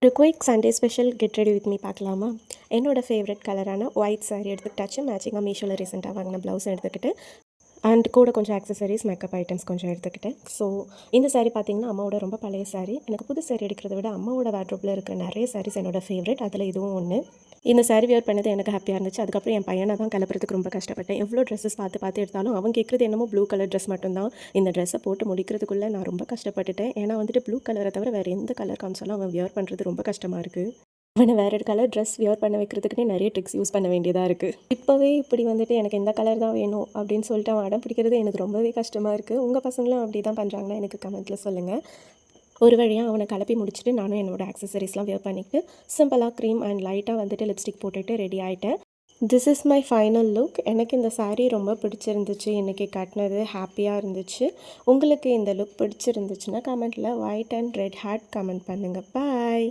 ஒரு quick Sunday special get ready with me பார்க்கலாமா? என்னோட ஃபேவரட் கலரான ஒயிட் சாரீ எடுத்துக்கிட்டாச்சு. மேட்சிங்காக மீஷோவில் ரீசெண்டாக வாங்கின ப்ளவுஸ் எடுத்துக்கிட்டு அண்ட் கூட கொஞ்சம் ஆக்சசரிஸ், மேக்கப் ஐட்டம்ஸ் கொஞ்சம் எடுத்துக்கிட்டேன். ஸோ இந்த சாரீ பார்த்தீங்கன்னா, அம்மாவோட ரொம்ப பழைய சாரீ. எனக்கு புது சாரீ எடுக்கிறத விட அம்மாவோட வார்ட்ரோப்பில் இருக்கிற நிறைய சாரீஸ் என்னோட ஃபேவரட். அதில் இதுவும் ஒன்று. இந்த சாரீ வியர் பண்ணது எனக்கு ஹாப்பியாக இருந்துச்சு. அதுக்கப்புறம் என் பையனை தான் கிளப்புறதுக்கு ரொம்ப கஷ்டப்பட்டேன். எவ்வளோ ட்ரெஸ்ஸஸ் பார்த்து பார்த்து எடுத்தாலும் அவன் கேட்குறது என்னமோ ப்ளூ கலர் ட்ரெஸ் மட்டும்தான். இந்த ட்ரெஸ்ஸை போட்டு முடிக்கிறதுக்குள்ளே நான் ரொம்ப கஷ்டப்பட்டுட்டேன். ஏன்னா வந்துட்டு ப்ளூ கலரை தவிர வேறு எந்த கலர் காமிச்சாலும் அவன் வியர் பண்ணுறது ரொம்ப கஷ்டமாக இருக்குது. அவனை வேறு ஒரு கலர் ட்ரெஸ் வியர் பண்ண வைக்கிறதுக்குனே நிறைய ட்ரிக்ஸ் யூஸ் பண்ண வேண்டியதாக இருக்குது. இப்போவே இப்படி வந்துட்டு எனக்கு இந்த கலர் தான் வேணும் அப்படின்னு சொல்லிட்டு அவன் அடம் பிடிக்கிறது எனக்கு ரொம்பவே கஷ்டமாக இருக்குது. உங்கள் பசங்களும் அப்படி தான் பண்ணுறாங்கன்னா எனக்கு கமெண்ட்டில் சொல்லுங்கள். ஒரு வழியாக அவனை கிளப்பி முடிச்சுட்டு நானும் என்னோடய ஆக்சசரிஸ்லாம் வியர் பண்ணிவிட்டு சிம்பிளாக க்ரீம் அண்ட் லைட்டாக வந்துட்டு லிப்ஸ்டிக் போட்டுட்டு ரெடி ஆகிட்டேன். This is my final look. எனக்கு இந்த சாரீ ரொம்ப பிடிச்சிருந்துச்சு. இன்றைக்கி கட்டினது ஹாப்பியாக இருந்துச்சு. உங்களுக்கு இந்த லுக் பிடிச்சிருந்துச்சுன்னா கமெண்ட்டில் white and red heart comment பண்ணுங்கள். பாய்.